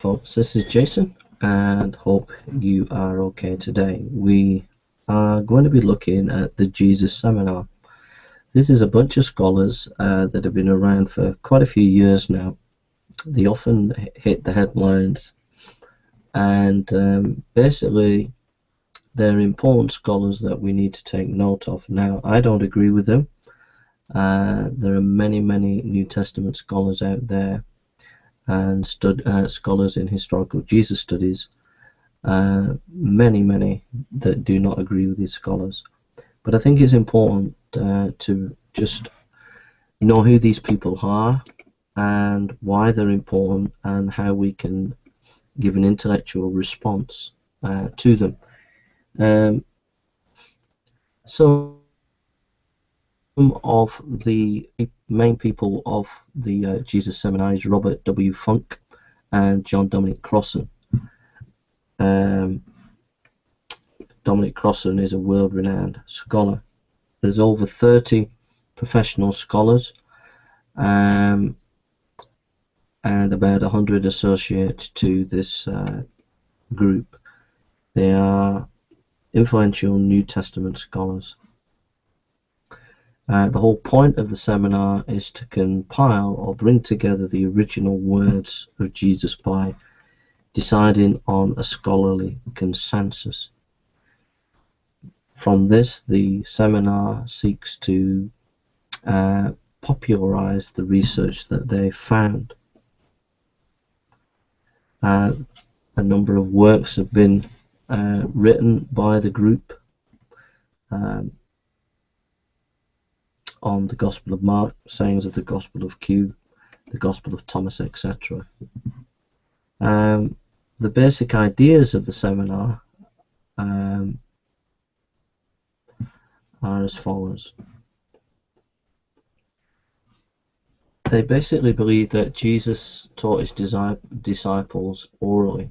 Folks, this is Jason and hope you are okay today. We are going to be looking at the Jesus Seminar. This is a bunch of scholars that have been around for quite a few years now. They often hit the headlines, and basically they're important scholars that we need to take note of. Now, I don't agree with them. There are many New Testament scholars out there and scholars in historical Jesus studies, many that do not agree with these scholars. But I think it's important to just know who these people are and why they're important and how we can give an intellectual response to them. Some of the main people of the Jesus Seminar is Robert W. Funk and John Dominic Crossan. Dominic Crossan is a world-renowned scholar. There's over 30 professional scholars and about 100 associates to this group. They are influential New Testament scholars. The whole point of the seminar is to compile or bring together the original words of Jesus by deciding on a scholarly consensus. From this, the seminar seeks to popularize the research that they found. A number of works have been written by the group on the Gospel of Mark, sayings of the Gospel of Q, the Gospel of Thomas, etc. The basic ideas of the seminar are as follows. They basically believe that Jesus taught his disciples orally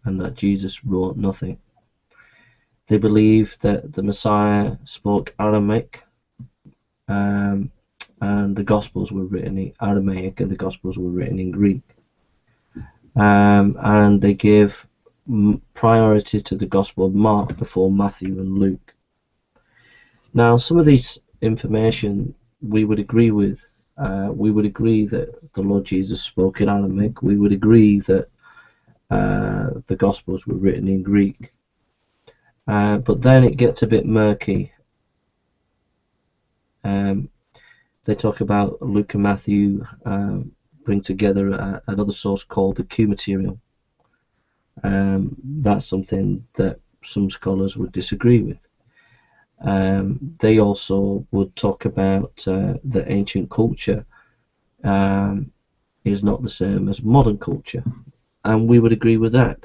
and that Jesus wrote nothing. They believe that the Messiah spoke Aramaic and the Gospels were written in Aramaic and the Gospels were written in Greek. And they give priority to the Gospel of Mark before Matthew and Luke. Now, some of these information we would agree with. We would agree that the Lord Jesus spoke in Aramaic. We would agree that the Gospels were written in Greek. But then it gets a bit murky. They talk about Luke and Matthew bring together another source called the Q material. That's something that some scholars would disagree with. They also would talk about that ancient culture is not the same as modern culture, and we would agree with that,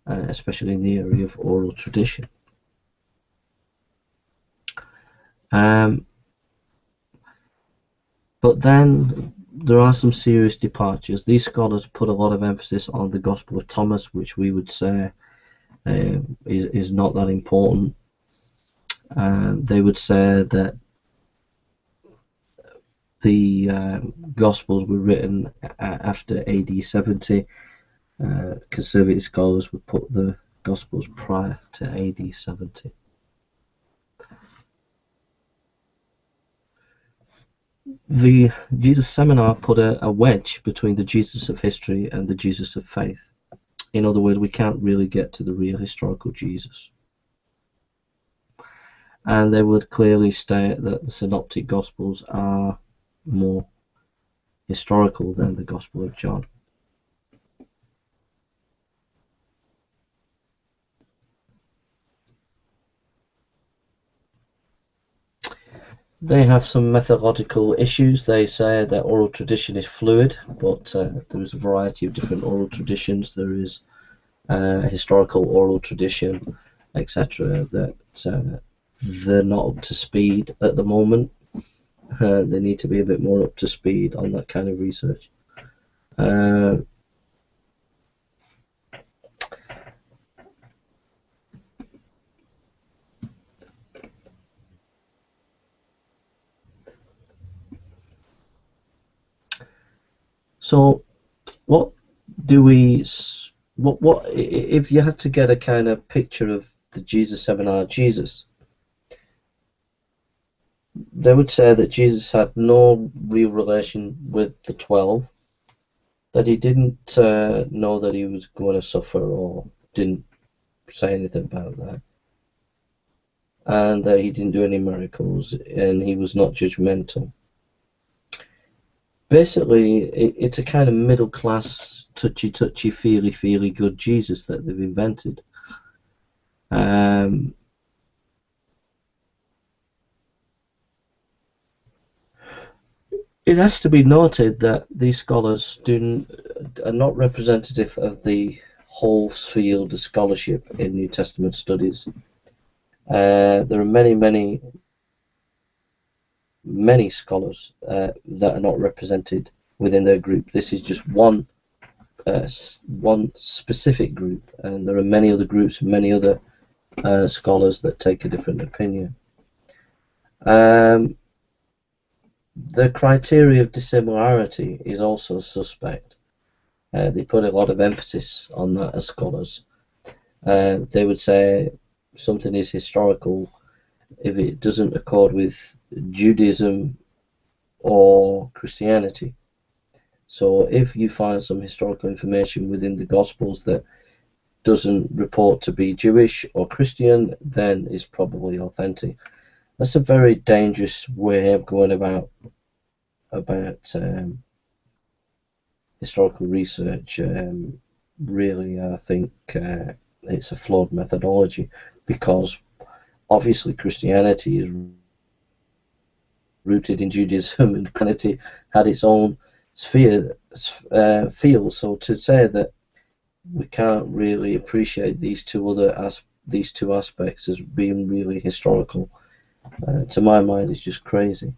especially in the area of oral tradition. But then there are some serious departures. These scholars put a lot of emphasis on the Gospel of Thomas, which we would say is not that important. They would say that the Gospels were written after AD 70. Conservative scholars would put the Gospels prior to AD 70. The Jesus Seminar put a wedge between the Jesus of history and the Jesus of faith. In other words, we can't really get to the real historical Jesus. And they would clearly state that the Synoptic Gospels are more historical than the Gospel of John. They have some methodological issues. They say that oral tradition is fluid, but there is a variety of different oral traditions. There is historical oral tradition, etc. that they're not up to speed at the moment. They need to be a bit more up to speed on that kind of research. So what do we what if you had to get a kind of picture of the Jesus seminar Jesus, they would say that Jesus had no real relation with the 12, that he didn't know that he was going to suffer, or didn't say anything about that, and that he didn't do any miracles, and he was not judgmental. Basically, it's a kind of middle class, touchy, feely good Jesus that they've invented. It has to be noted that these scholars are not representative of the whole field of scholarship in New Testament studies. There are many scholars that are not represented within their group. This is just one specific group, and there are many other groups and many other scholars that take a different opinion. The criteria of dissimilarity is also suspect. They put a lot of emphasis on that as scholars. They would say something is historical if it doesn't accord with Judaism or Christianity. So if you find some historical information within the Gospels that doesn't report to be Jewish or Christian, then it's probably authentic. That's a very dangerous way of going about historical research. Really, I think it's a flawed methodology, because obviously Christianity is rooted in Judaism, and Christianity had its own feel. So to say that we can't really appreciate these two aspects as being really historical, to my mind, is just crazy.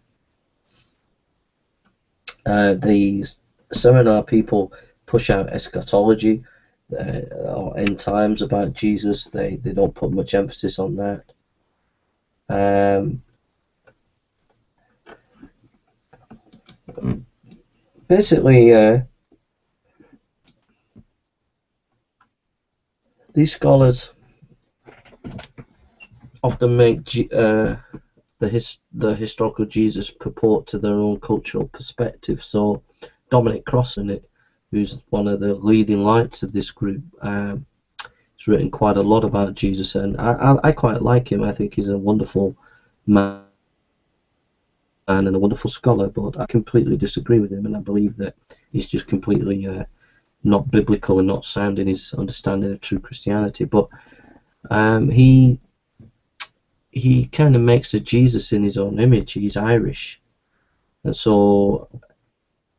The seminar people push out eschatology or end times about Jesus. They don't put much emphasis on that. Basically, these scholars often make the historical Jesus purport to their own cultural perspective. So Dominic Crossan, who's one of the leading lights of this group, has written quite a lot about Jesus, and I quite like him. I think he's a wonderful man and a wonderful scholar, but I completely disagree with him, and I believe that he's just completely not biblical and not sound in his understanding of true Christianity. But he kind of makes a Jesus in his own image. He's Irish, and so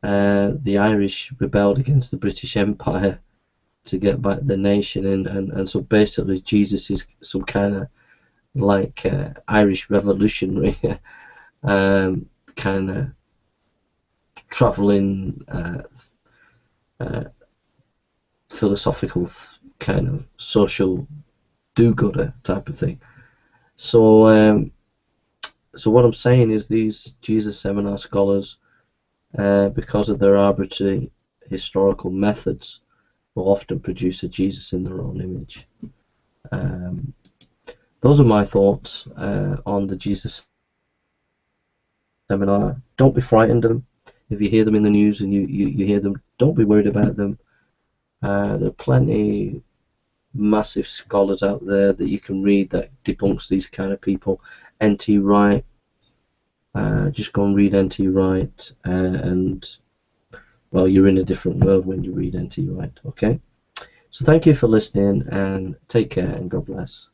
the Irish rebelled against the British Empire to get back the nation, and so basically Jesus is some kind of like Irish revolutionary, kind of travelling philosophical kind of social do-gooder type of thing. So so what I'm saying is, these Jesus seminar scholars, because of their arbitrary historical methods, will often produce a Jesus in their own image. Those are my thoughts on the Jesus seminar. Don't be frightened of them. If you hear them in the news and you hear them, don't be worried about them. There are plenty massive scholars out there that you can read that debunks these kind of people. N.T. Wright, just go and read N.T. Wright, and well, you're in a different world when you read N.T. Wright. Okay, so thank you for listening, and take care, and God bless.